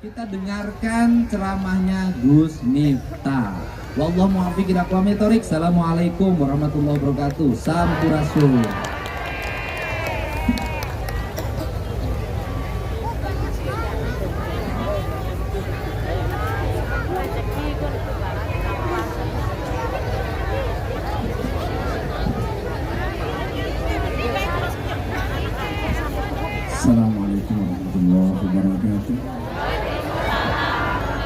Kita dengarkan ceramahnya Gus Miftah. Wallahu muwaffiq ila aqwamit thoriq. Assalamualaikum warahmatullahi wabarakatuh. Sampurasun. Assalamualaikum warahmatullahi wabarakatuh.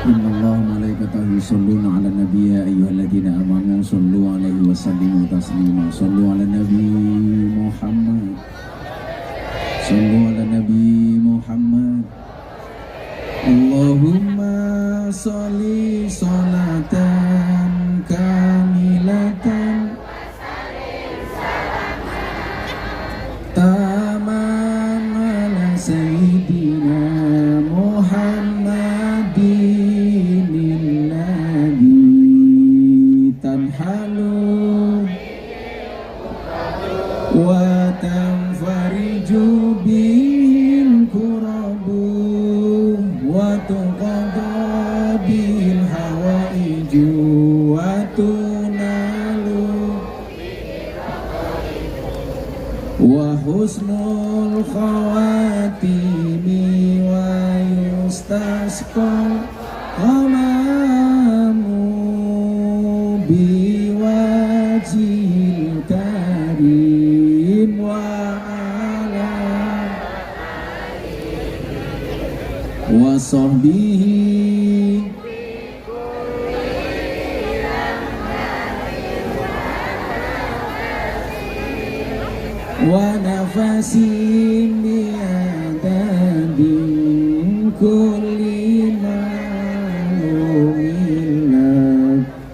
Innallaha malaikatahu yusholluna 'alan nabiy ya ayyuhalladzina amanu shollu 'alaihi wa sallimu taslima. Shollu 'alan nabi Muhammad. Shollu 'alan nabi Muhammad. Allahumma sholli sholatan kamilatan taman ala sayyidina Muhammadin nabi tanhalu wa tanfariju bil kurabu wa tuqada bil hawaiju wa tunalu wa husnul khawatimi wa yustasqa amamu biwajil karim wa ala wa sahbihi wa nafasim biadadin kulli ma'lumin.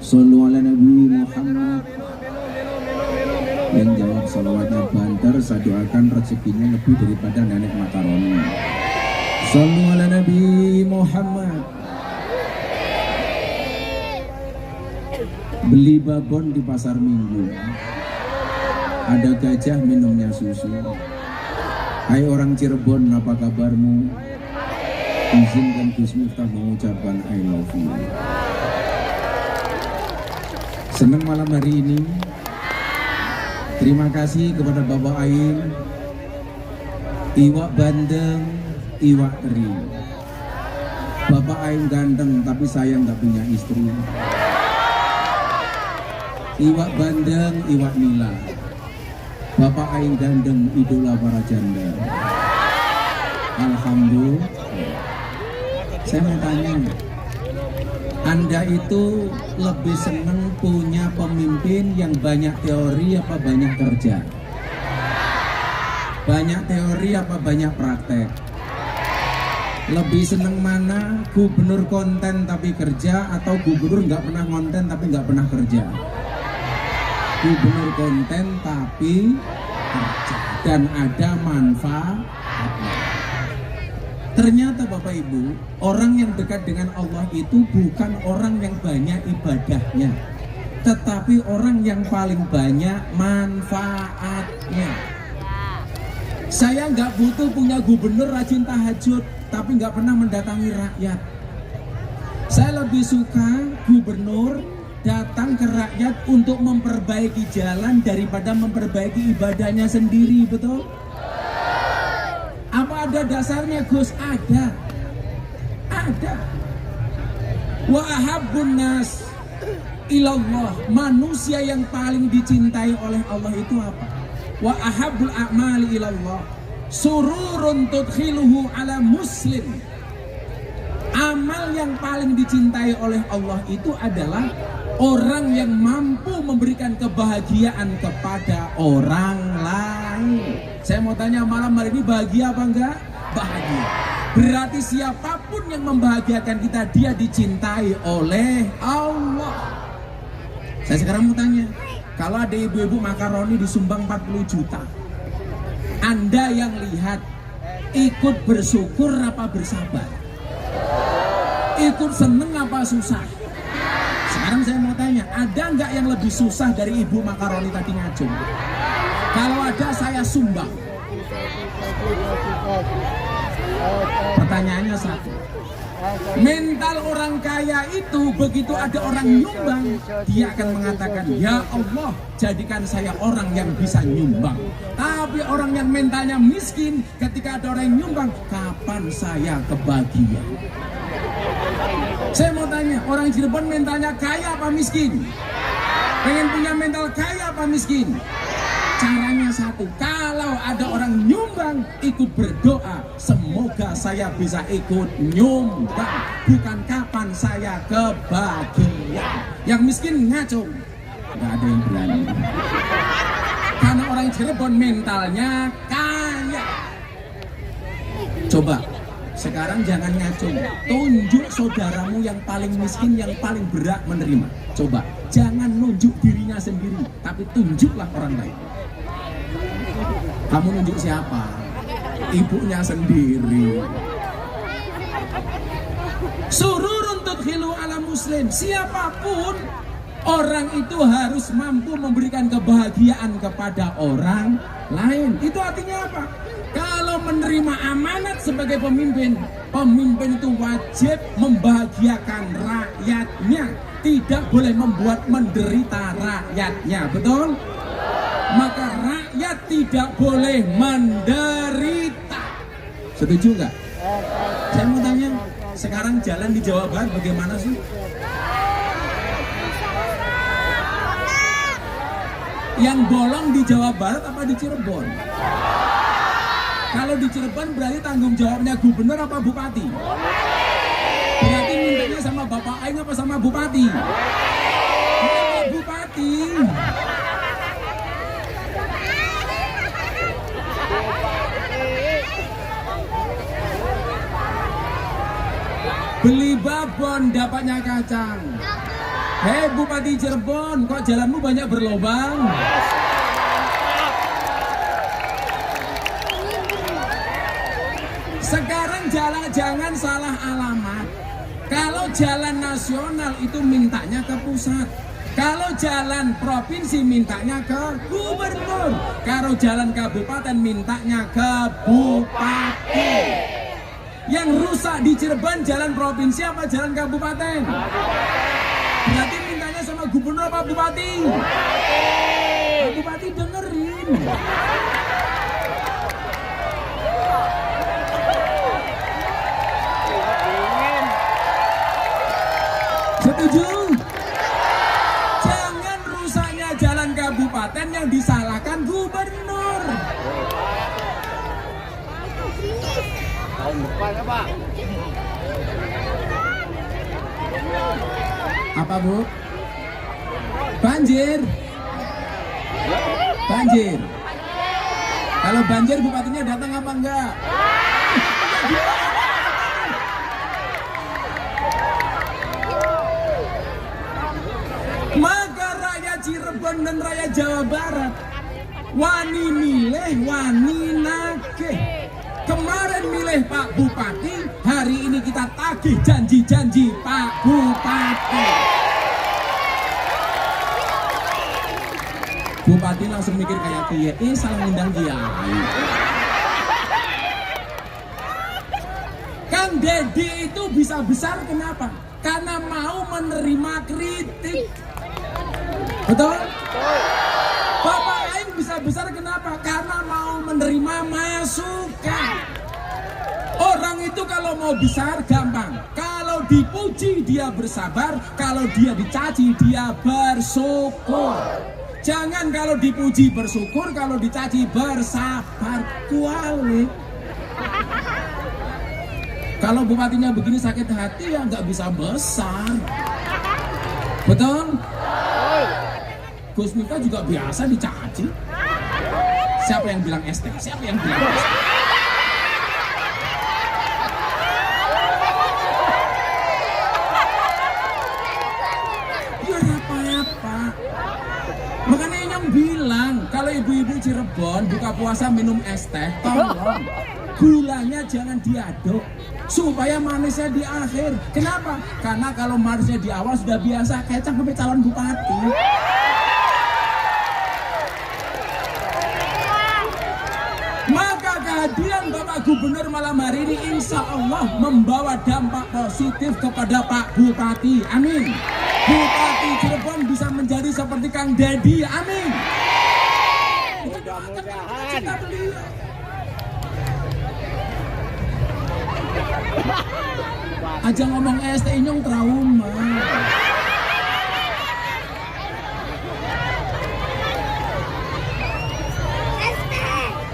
Sallu ala Nabi Muhammad. Yang jawab salawatnya banter, saya doakan rezekinya lebih daripada nenek makaroni. Sallu ala Nabi Muhammad. Beli babon di pasar Minggu, ada gajah minumnya susu. Hai orang Cirebon, apa kabarmu? Izinkan Gus Miftah mengucapkan I love you. Senang malam hari ini. Terima kasih kepada Bapak Aing, Iwak Bandeng, Iwak Teri. Bapak Aing ganteng tapi saya nggak punya istri. Iwak Bandeng, Iwak Nila. Bapak Aing gandeng, idola para janda. Alhamdulillah. Saya mau tanya, Anda itu lebih senang punya pemimpin yang banyak teori apa banyak kerja? Banyak teori apa banyak praktek? Lebih senang mana, gubernur konten tapi kerja atau gubernur nggak pernah konten tapi nggak pernah kerja? Gubernur konten tapi kerja dan ada manfaatnya. Ternyata Bapak Ibu, orang yang dekat dengan Allah itu bukan orang yang banyak ibadahnya, tetapi orang yang paling banyak manfaatnya. Saya nggak butuh punya gubernur rajin tahajud tapi nggak pernah mendatangi rakyat. Saya lebih suka gubernur datang ke rakyat untuk memperbaiki jalan daripada memperbaiki ibadahnya sendiri, betul? Apa ada dasarnya, Gus? Ada. Wa ahabbun nas ilallah. Manusia yang paling dicintai oleh Allah itu apa? Wa ahabbul a'mali ilallah sururun tudkhiluhu ala muslim. Amal yang paling dicintai oleh Allah itu adalah orang yang mampu memberikan kebahagiaan kepada orang lain. Saya mau tanya malam hari ini, bahagia apa enggak? Bahagia. Berarti siapapun yang membahagiakan kita, dia dicintai oleh Allah. Saya sekarang mau tanya, kalau ada ibu-ibu makaroni disumbang 40 juta, Anda yang lihat, ikut bersyukur apa bersabar? Ikut seneng apa susah? Sekarang saya mau tanya, ada nggak yang lebih susah dari ibu makaroni tadi ngajung? Kalau ada, saya sumbang. Pertanyaannya satu, Mental orang kaya itu begitu ada orang nyumbang, dia akan mengatakan, ya Allah, jadikan saya orang yang bisa nyumbang. Tapi orang yang mentalnya miskin, ketika ada orang yang nyumbang, kapan saya kebagian? Saya mau tanya, orang Cirebon mentalnya kaya apa miskin? Pengen punya mental kaya apa miskin? Caranya satu, kalau ada orang nyumbang, ikut berdoa, semoga saya bisa ikut nyumbang, bukan kapan saya kebagian. Yang miskin ngacung, nggak ada yang berani. Karena orang Cirebon mentalnya kaya. Coba, sekarang jangan ngacung, tunjuk saudaramu yang paling miskin, yang paling berat menerima. Coba, jangan nunjuk dirinya sendiri, tapi tunjuklah orang lain. Kamu nunjuk siapa? Ibunya sendiri. Sururun tudkhilu ala muslim. Siapapun orang itu harus mampu memberikan kebahagiaan kepada orang lain. Itu artinya apa? Kalau menerima amanat sebagai pemimpin, pemimpin itu wajib membahagiakan rakyatnya, tidak boleh membuat menderita rakyatnya. Betul? Maka rakyat tidak boleh menderita. Setuju nggak? Saya mau tanya, sekarang jalan di Jawa Barat bagaimana sih? Yang bolong di Jawa Barat apa di Cirebon? Kalau di Cirebon berarti tanggung jawabnya gubernur apa bupati? Berarti mintanya sama Bapak Aing apa sama bupati? Bupati. Beli babon dapatnya kacang. Hei Bupati Cirebon, kok jalanmu banyak berlobang? Sekarang jalan jangan salah alamat. Kalau jalan nasional itu mintanya ke pusat. Kalau jalan provinsi mintanya ke gubernur. Kalau jalan kabupaten mintanya ke bupati. Yang rusak di Cirebon jalan provinsi apa jalan kabupaten? Berarti mintanya sama gubernur apa bupati? Bupati dengerin. Setuju? Jangan rusaknya jalan kabupaten yang disalahkan gubernur. Tahun depan apa? Apa Bu? Banjir. Banjir. Kalau banjir bupatinya datang apa enggak? Maka rakyat Cirebon dan rakyat Jawa Barat wani milih, wani nagih. Kemarin milih Pak Bupati, hari ini kita tagih janji-janji Pak Bupati. Bupati langsung mikir kayak kiai, salah ngundang kiai. Kang Deddy itu bisa besar kenapa? Karena mau menerima kritik. Betul? Bapak Aing bisa besar kenapa? Karena mau menerima masukan. Orang itu kalau mau besar gampang. Kalau dipuji dia bersabar, kalau dia dicaci dia bersyukur. Jangan kalau dipuji bersyukur, kalau dicaci bersabar. Kualik. Kalau bupatinya begini sakit hati ya nggak bisa besar. Betul? Gus Miftah juga biasa dicaci. Siapa yang bilang ST? Siapa yang bilang ST? Ya apa-apa. Makanya yang bilang kalau ibu-ibu Cirebon buka puasa minum es teh, tolong gulanya jangan diaduk supaya manisnya di akhir. Kenapa? Karena kalau manisnya di awal sudah biasa kecap sampai calon bupati. kehadiran Bapak Gubernur malam hari ini insya Allah membawa dampak positif kepada Pak Bupati. Amin. Bupati Cirebon bisa menjadi seperti Kang Dedi. Amin. Mudah-mudahan. Aja ngomong STI nyong trauma.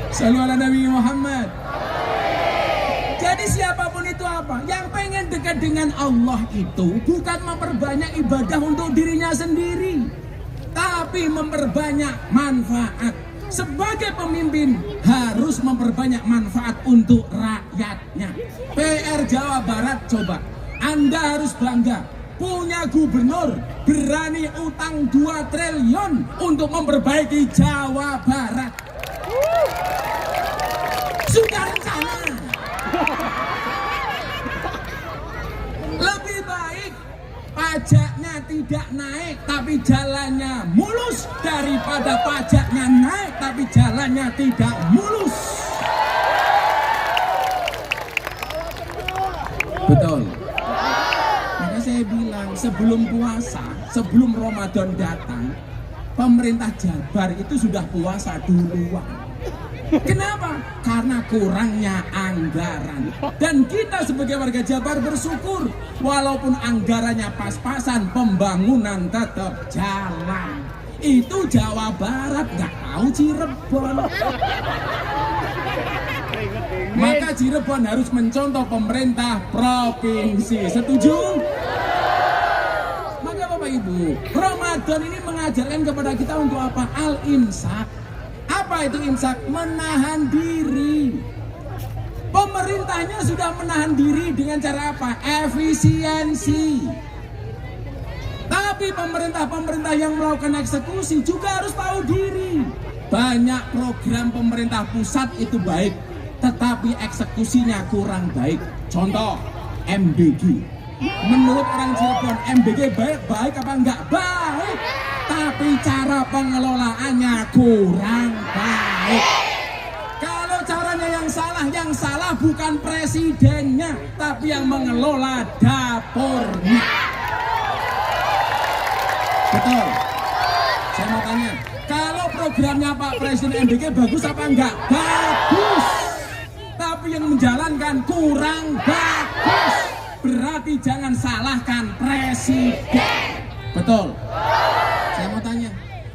Salam ala Nabi Muhammad. Jadi siapapun itu apa? Yang pengen dekat dengan Allah itu bukan memperbanyak ibadah untuk dirinya sendiri, tapi memperbanyak manfaat. Sebagai pemimpin harus memperbanyak manfaat untuk rakyatnya. PR Jawa Barat coba, Anda harus bangga punya gubernur berani utang 2 triliun untuk memperbaiki Jawa Barat. Sudah rencana. Lebih baik pajaknya tidak naik tapi jalannya mulus daripada pajaknya naik tapi jalannya tidak mulus. Betul. Maka saya bilang sebelum puasa, sebelum Ramadan datang, pemerintah Jabar itu sudah puasa duluan. Kenapa? Karena kurangnya anggaran. Dan kita sebagai warga Jabar bersyukur walaupun anggarannya pas-pasan, pembangunan tetap jalan. Itu Jawa Barat, nggak tahu Cirebon. Maka Cirebon harus mencontoh pemerintah provinsi. Setuju? Maka Bapak Ibu, Ramadan ini mengajarkan kepada kita untuk apa? Al-imsak. Apa itu imsak? Menahan diri. Pemerintahnya sudah menahan diri dengan cara apa? Efisiensi. Tapi pemerintah-pemerintah yang melakukan eksekusi juga harus tahu diri. Banyak program pemerintah pusat itu baik, tetapi eksekusinya kurang baik. Contoh, MBG. Menurut orang Cirebon, MBG baik apa enggak? Baik. Tapi cara pengelolaannya kurang baik. Kalau caranya yang salah bukan presidennya, tapi yang mengelola dapurnya. Betul. Saya mau tanya, kalau programnya Pak Presiden MBG bagus apa enggak? Bagus. Tapi yang menjalankan kurang bagus. Berarti jangan salahkan presiden. Betul. Saya mau tanya,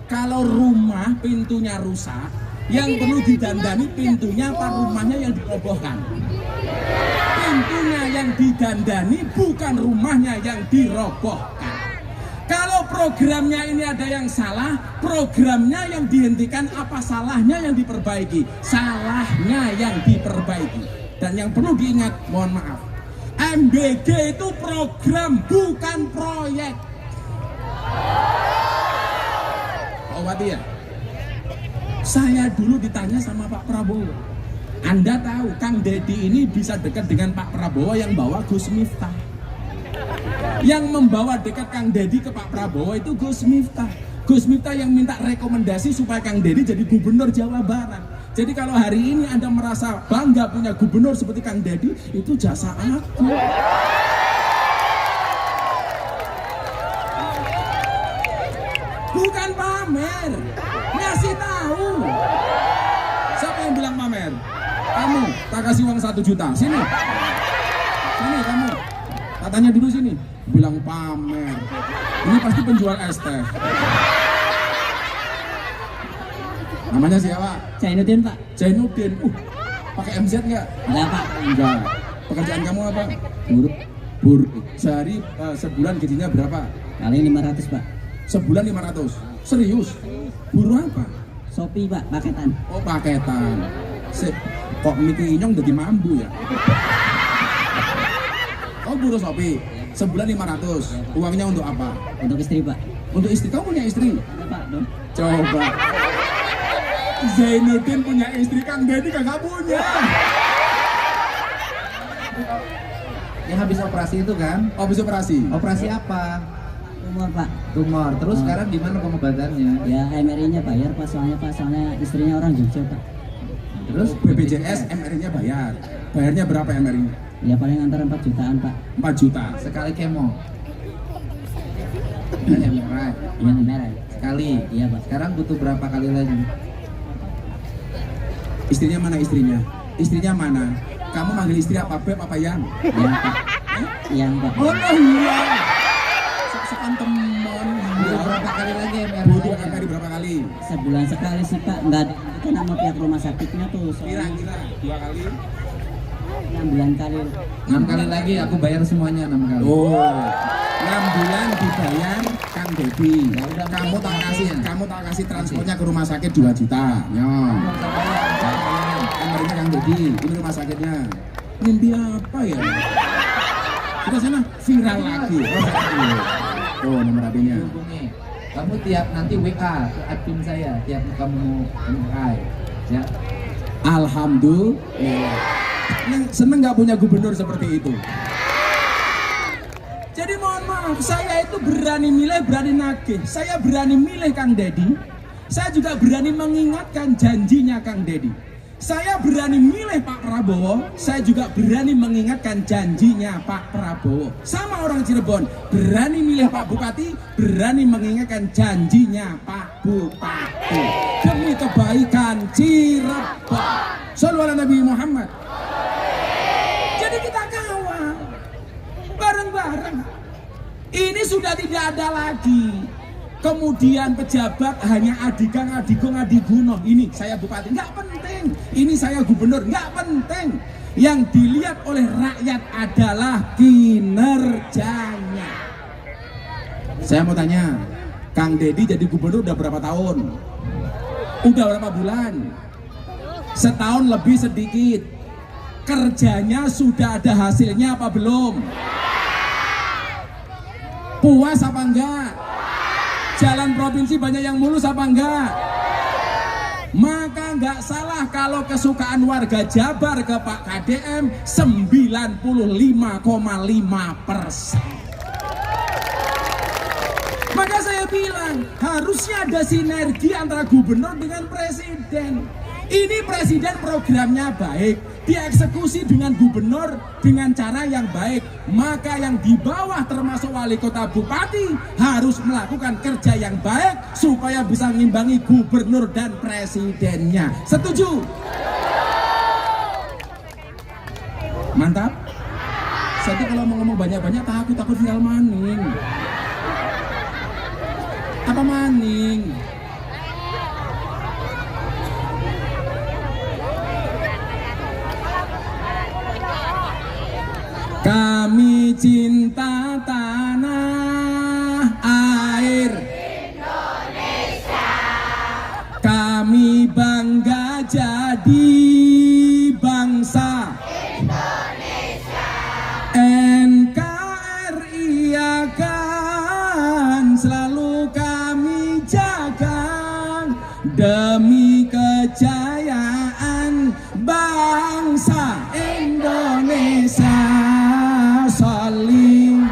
kalau rumah pintunya rusak, yang perlu didandani pintunya apa rumahnya yang dirobohkan? Pintunya yang didandani, bukan rumahnya yang dirobohkan. Kalau programnya ini ada yang salah, programnya yang dihentikan, apa salahnya yang diperbaiki? Salahnya yang diperbaiki. Dan yang perlu diingat, mohon maaf, MBG itu program, bukan proyek. Pak Bupati ya? Saya dulu ditanya sama Pak Prabowo, Anda tahu Kang Dedi ini bisa dekat dengan Pak Prabowo yang bawa Gus Miftah. Yang membawa dekat Kang Dedi ke Pak Prabowo itu Gus Miftah. Gus Miftah yang minta rekomendasi supaya Kang Dedi jadi gubernur Jawa Barat. Jadi kalau hari ini Anda merasa bangga punya gubernur seperti Kang Dedi, itu jasa aku. Bukan pamer, ngasih tahu. Siapa yang bilang pamer? Kamu, tak kasih uang 1 juta. Sini, sini kamu. Katanya dulu sini, bilang pamer. Ini pasti penjual es teh. Namanya siapa? Zainuddin Pak. Zainuddin. Pakai MZ nggak? Enggak Pak. Enggak. Pekerjaan kamu apa? Buruh. Buruh. Sehari sebulan gajinya berapa? Kali 500 Pak. Sebulan 500. Serius? Buruh apa? Shopee Pak, paketan. Oh paketan. Kok Miki Inyong jadi mambu ya? Oh buruh Shopee. Sebulan 500. Uangnya untuk apa? Untuk istri Pak. Untuk istri. Kamu punya istri? Ada Pak dong. Coba. Zainuddin punya istri, Kang Dedi kagak punya. Yang habis operasi itu kan? Habis operasi. Operasi apa? Umur Pak. Tumor. Terus sekarang gimana pengobatannya? Ya MRI-nya bayar Pak, soalnya istrinya orang Jogja Pak. Terus BPJS MRI-nya bayar. Bayarnya berapa MRI? Ya paling antara 4 jutaan Pak. 4 juta. sekali kemo. Yang merah. Yang merah. Sekali. Iya Pak. Sekarang butuh berapa kali lagi? Istrinya mana istrinya? Istrinya mana? Kamu manggil istri apa Beb apa Yang? Yang Pak. Yang Pak. Oh iya. Sekan teman. Butuh berapa kali lagi MRI? Butuh MRI berapa kali? Sebulan sekali sih Pak. Nggak ada kan sama pihak rumah sakitnya tuh. Soalnya Kira-kira 2 kali. 6 bulan kali. 6 kali lagi aku bayar semuanya 6 kali. Oh, 6 bulan dibayar Kang Dedi. Ya udah, Kamu tak kasih transportnya ke rumah sakit 2 juta. Nyon. MRI-nya Kang Dedi, ini rumah sakitnya. Mimpi apa ya? Kita sana viral lagi. Oh, nomor HP-nya. Hubungi. Kamu tiap nanti WA ke admin saya tiap kamu MRI. Ya. Alhamdulillah. Seneng nggak punya gubernur seperti itu? Jadi mohon maaf, saya itu berani milih, berani nagih. Saya berani milih Kang Dedi. Saya juga berani mengingatkan janjinya Kang Dedi. Saya berani milih Pak Prabowo. Saya juga berani mengingatkan janjinya Pak Prabowo. Sama orang Cirebon, berani milih Pak Bupati, berani mengingatkan janjinya Pak Bupati. Demi kebaikan Cirebon. Shallallahu ala Nabi Muhammad. Jadi kita kawal bareng-bareng. Ini sudah tidak ada lagi. Kemudian pejabat hanya adigang, adigung, adiguno. Ini saya bupati, nggak penting. Ini saya gubernur, nggak penting. Yang dilihat oleh rakyat adalah kinerjanya. Saya mau tanya, Kang Dedi jadi gubernur udah berapa tahun? Udah berapa bulan? Setahun lebih sedikit. Kerjanya sudah ada hasilnya apa belum? Puas apa enggak? Jalan provinsi banyak yang mulus apa enggak? Maka enggak salah kalau kesukaan warga Jabar ke Pak KDM 95,5%. Maka saya bilang harusnya ada sinergi antara gubernur dengan presiden. Ini presiden programnya baik, dieksekusi dengan gubernur dengan cara yang baik. Maka yang di bawah termasuk wali kota bupati harus melakukan kerja yang baik supaya bisa ngimbangi gubernur dan presidennya. Setuju? Mantap? Saya kalau mau ngomong banyak-banyak takut viral maning. Apa maning? Kami cinta tanah air Indonesia. Kami bangga jadi bangsa Indonesia. NKRI akan selalu kami jaga demi kejayaan bangsa Indonesia. Saling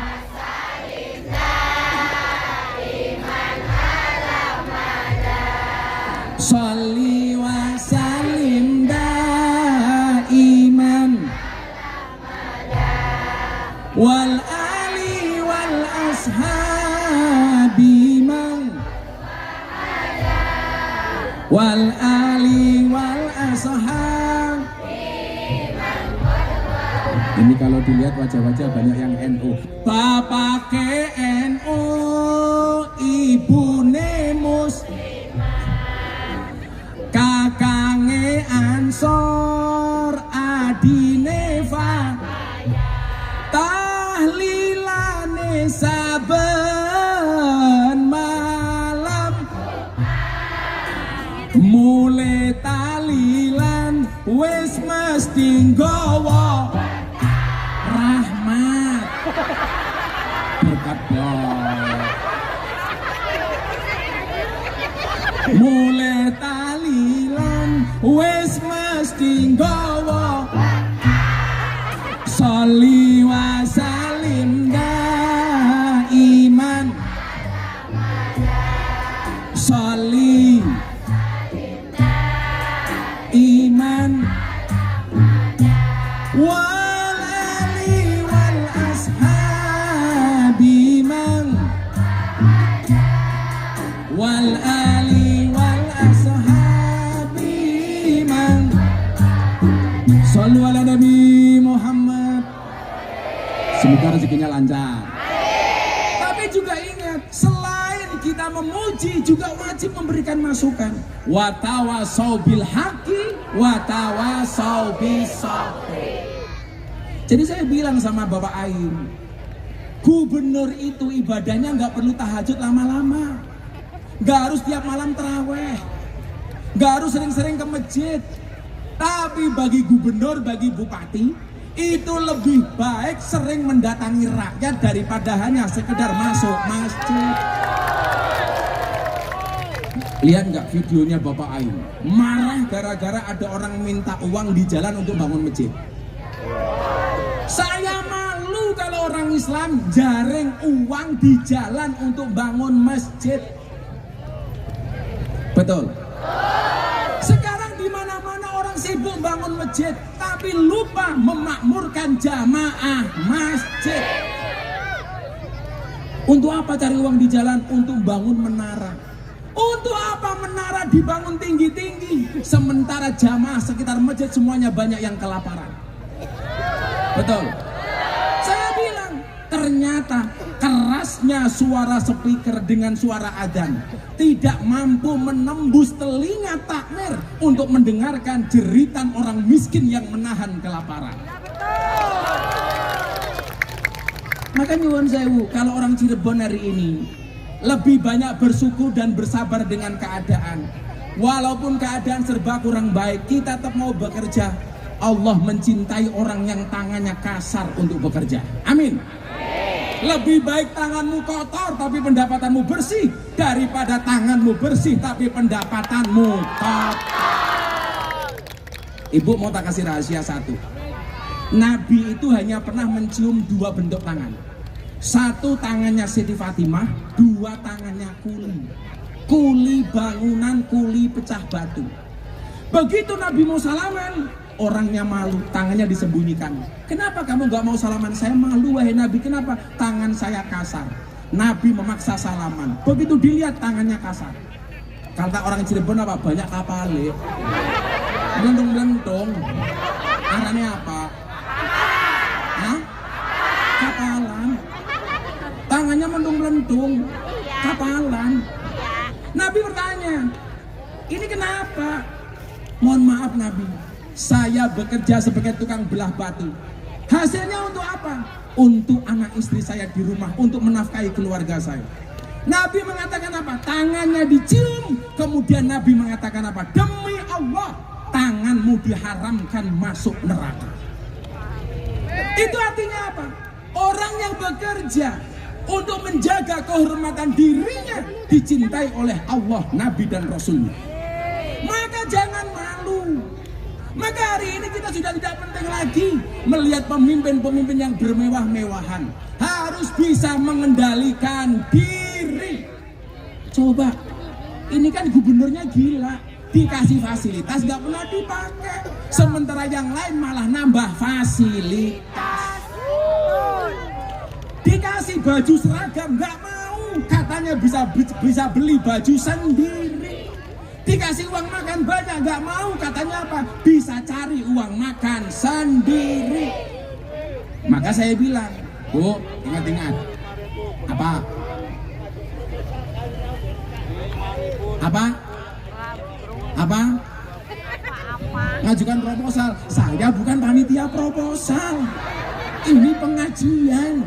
Salli wa salim daiman wal ali wal ashabi man wal ali wal ashab. Ini kalau dilihat wajah-wajah banyak yang NU. Bapak ke NU, ibu nemus, kakange Ansor, adine Fa, tahlilane saben malam, mulai talilan wis mesti nggawa rahmat berkat Allah. Mulai talilan wis mesti nggawa sholli wa salim daiman sholli iman memuji juga wajib memberikan masukan. Wa tawasau bil haqqi wa tawasau bis sabr. Jadi saya bilang sama Bapak Ain, gubernur itu ibadahnya nggak perlu tahajud lama-lama, nggak harus tiap malam taraweh, nggak harus sering-sering ke masjid. Tapi bagi gubernur, bagi bupati, itu lebih baik sering mendatangi rakyat daripada hanya sekedar masuk masjid. Lihat nggak videonya Bapak Ain? Marah gara-gara ada orang minta uang di jalan untuk bangun masjid. Saya malu kalau orang Islam jaring uang di jalan untuk bangun masjid. Betul. Sekarang di mana-mana orang sibuk bangun masjid, tapi lupa memakmurkan jamaah masjid. Untuk apa cari uang di jalan? Untuk bangun menara. Untuk apa menara dibangun tinggi-tinggi, sementara jamaah sekitar masjid semuanya banyak yang kelaparan? Betul. Saya bilang, ternyata kerasnya suara speaker dengan suara adzan tidak mampu menembus telinga takmir untuk mendengarkan jeritan orang miskin yang menahan kelaparan. Maka nyuwun sewu, kalau orang Cirebon hari ini lebih banyak bersyukur dan bersabar dengan keadaan. Walaupun keadaan serba kurang baik, kita tetap mau bekerja. Allah mencintai orang yang tangannya kasar untuk bekerja. Amin. Lebih baik tanganmu kotor tapi pendapatanmu bersih, daripada tanganmu bersih tapi pendapatanmu kotor. Ibu mau tak kasih rahasia satu. Nabi itu hanya pernah mencium dua bentuk tangan. Satu tangannya Siti Fatimah, dua tangannya kuli. Kuli bangunan, kuli pecah batu. Begitu Nabi mau salaman, orangnya malu, tangannya disembunyikan. Kenapa kamu gak mau salaman? Saya malu wahai Nabi. Kenapa? Tangan saya kasar. Nabi memaksa salaman. Begitu dilihat tangannya kasar. Kata orang Cirebon apa? Banyak kapale. Melentung-melentung. Arahnya apa? Hah? Kapalan. Tangannya melentung-melentung. Kapalan. Nabi bertanya, ini kenapa? Mohon maaf Nabi, saya bekerja sebagai tukang belah batu. Hasilnya untuk apa? Untuk anak istri saya di rumah, untuk menafkahi keluarga saya. Nabi mengatakan apa? Tangannya dicium. Kemudian Nabi mengatakan apa? Demi Allah, tanganmu diharamkan masuk neraka. Itu artinya apa? Orang yang bekerja untuk menjaga kehormatan dirinya dicintai oleh Allah, Nabi dan Rasulnya. Maka jangan malu. Maka hari ini kita sudah tidak penting lagi melihat pemimpin-pemimpin yang bermewah-mewahan. Harus bisa mengendalikan diri. Coba, ini kan gubernurnya gila, dikasih fasilitas gak pernah dipakai, sementara yang lain malah nambah fasilitas. Dikasih baju seragam gak mau, katanya bisa beli baju sendiri. Dikasih uang makan banyak gak mau, katanya apa? Bisa cari uang makan sendiri. Maka saya bilang, Bu, ingat-ingat. Apa? Apa? Apa? Ngajukan proposal. Saya bukan panitia proposal. Ini pengajian.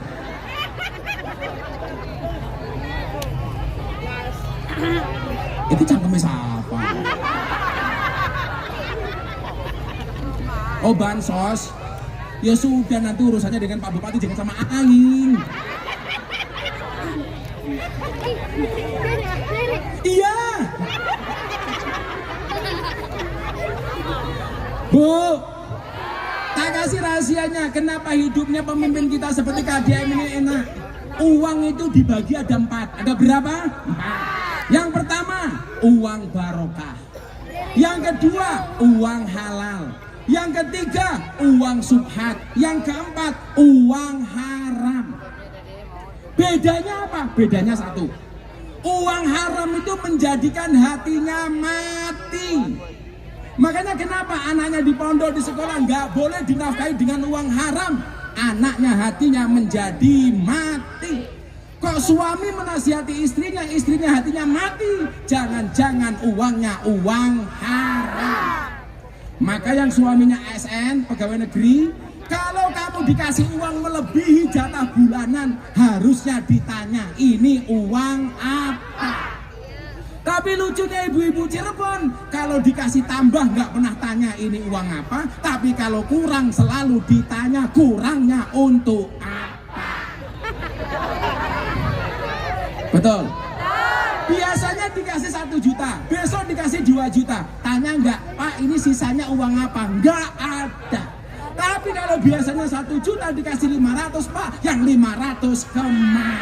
Itu cangkemnya siapa? Oh, bansos. Ya sudah, nanti urusannya dengan Pak Bupati, jangan sama Aing. Iya. Bu, tak kasih rahasianya kenapa hidupnya pemimpin kita seperti KDM ini enak. Uang itu dibagi ada 4. Ada berapa? 4. Yang pertama, uang barokah. Yang kedua, uang halal. Yang ketiga, uang subhat. Yang keempat, uang haram. Bedanya apa? Bedanya satu. Uang haram itu menjadikan hatinya mati. Makanya kenapa anaknya di pondok, di sekolah nggak boleh dinafkahi dengan uang haram? Anaknya hatinya menjadi mati. Kok suami menasihati istrinya, istrinya hatinya mati. Jangan-jangan uangnya uang haram. Maka yang suaminya ASN, pegawai negeri, kalau kamu dikasih uang melebihi jatah bulanan, harusnya ditanya, ini uang apa? Tapi lucunya ibu-ibu Cirebon, kalau dikasih tambah nggak pernah tanya ini uang apa, tapi kalau kurang selalu ditanya kurangnya untuk apa. Betul? Biasanya dikasih 1 juta, besok dikasih 2 juta. Tanya nggak, Pak ini sisanya uang apa? Nggak ada. Tapi kalau biasanya 1 juta dikasih 500, Pak, yang 500 kemana?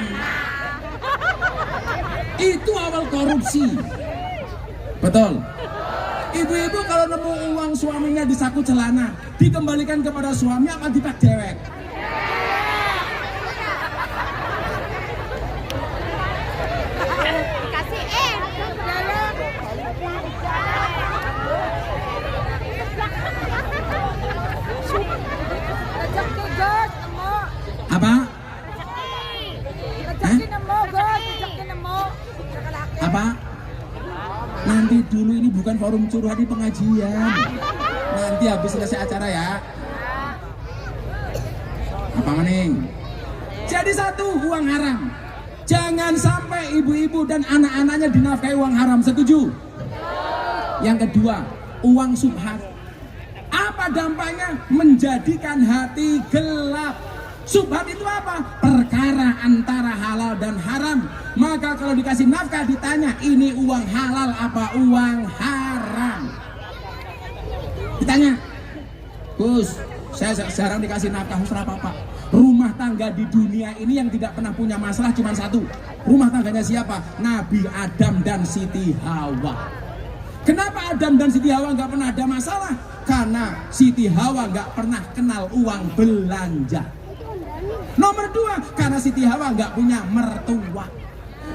Itu awal korupsi. Betul? Ibu-ibu kalau nemu uang suaminya di saku celana, dikembalikan kepada suami apa dipak dewek? Apa? Apa? Nanti dulu, ini bukan forum curhat di pengajian. Nanti habis selesai acara ya. Apa maning? Jadi 1, uang haram. Jangan sampai ibu-ibu dan anak-anaknya dinafkahi uang haram. Setuju? Yang kedua, uang subhat. Apa dampaknya? Menjadikan hati gelap. Subhat itu apa? Perkara antara halal dan haram. Maka kalau dikasih nafkah ditanya, ini uang halal apa uang haram? Ditanya, Gus, saya jarang dikasih nafkah, usra apa Pak? Rumah tangga di dunia ini yang tidak pernah punya masalah cuma 1. Rumah tangganya siapa? Nabi Adam dan Siti Hawa. Kenapa Adam dan Siti Hawa nggak pernah ada masalah? Karena Siti Hawa nggak pernah kenal uang belanja. Nomor 2, karena Siti Hawa nggak punya mertua.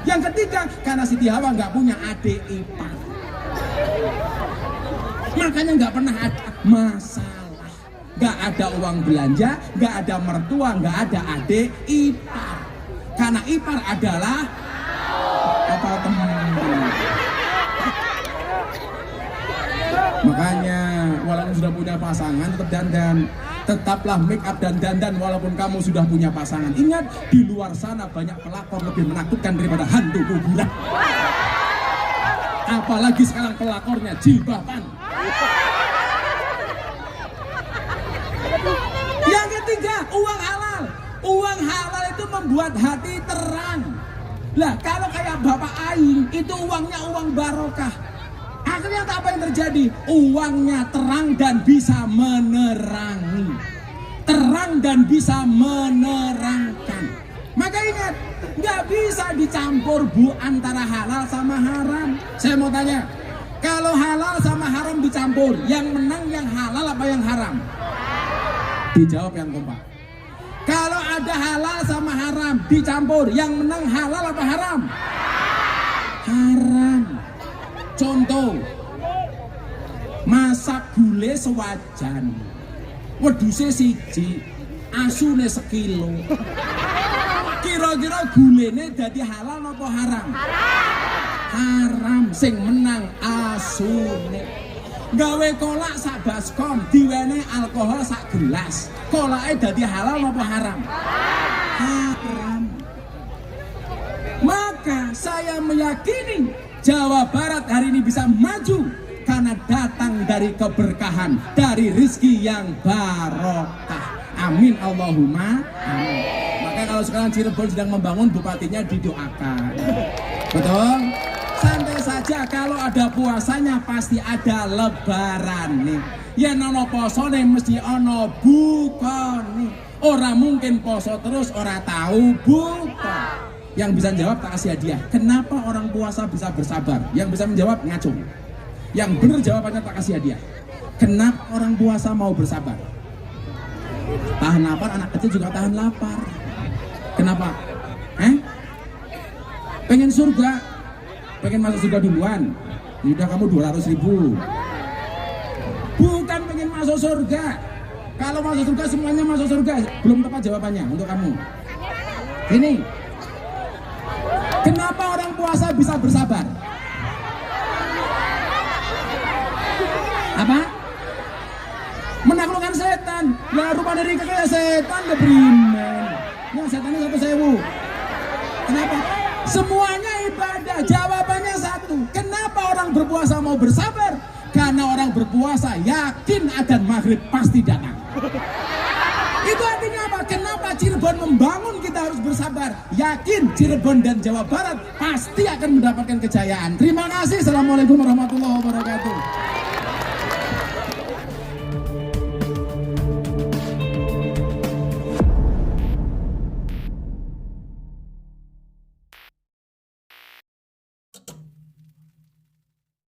Yang ketiga, karena Siti Hawa nggak punya adik ipar. Makanya nggak pernah ada masalah. Nggak ada uang belanja, nggak ada mertua, nggak ada adik ipar. Karena ipar adalah apa teman. Makanya walaupun sudah punya pasangan tetap dandan. Tetaplah make up dan dandan walaupun kamu sudah punya pasangan. Ingat, di luar sana banyak pelakor lebih menakutkan daripada hantu kuburan. Apalagi sekarang pelakornya jilbaban. Yang ketiga, uang halal. Uang halal itu membuat hati terang. Lah kalau kayak Bapak Aing, itu uangnya uang barokah. Akhirnya apa yang terjadi? Uangnya terang dan bisa menerangi. Terang dan bisa menerangkan. Maka ingat, nggak bisa dicampur Bu antara halal sama haram. Saya mau tanya, kalau halal sama haram dicampur, yang menang yang halal apa yang haram? Dijawab yang kompak. Kalau ada halal sama haram dicampur, yang menang halal apa haram? Haram. Contoh, masak gule sewajan, wedhuse 1, asune 1 kilo. Kira-kira gulene dadi halal apa haram? Haram. Sing menang asune. Gawe kolak sak baskom, diwene alkohol sak gelas, kolake dadi halal apa haram? Haram. Maka saya meyakini Jawa Barat hari ini bisa maju karena datang dari keberkahan, dari rizki yang barokah. Amin Allahumma amin. Maka kalau sekarang Cirebon sedang membangun, bupatinya didoakan. Betul? Santai saja, kalau ada puasanya pasti ada lebaran nih. Ya nono posone mesti ono bukone. Orang mungkin poso terus orang tahu buka. Yang bisa jawab tak kasih hadiah. Kenapa orang puasa bisa bersabar? Yang bisa menjawab ngacung. Yang benar jawabannya tak kasih hadiah. Kenapa orang puasa mau bersabar? Tahan lapar, anak kecil juga tahan lapar. Kenapa? Pengen surga? Pengen masuk surga duluan? Udah kamu 200.000. Bukan pengen masuk surga. Kalau masuk surga semuanya masuk surga. Belum tepat jawabannya untuk kamu. Ini Kenapa orang puasa bisa bersabar? Apa? Menaklukkan setan. Ya rupa dari kayak setan kebrimen. Ya setannya satu sewu. Kenapa? Semuanya ibadah. Jawabannya satu. Kenapa orang berpuasa mau bersabar? Karena orang berpuasa yakin adan maghrib pasti datang. Itu artinya apa? Kenapa Cirebon membangun kita harus bersabar? Yakin Cirebon dan Jawa Barat pasti akan mendapatkan kejayaan. Terima kasih. Assalamualaikum warahmatullahi wabarakatuh.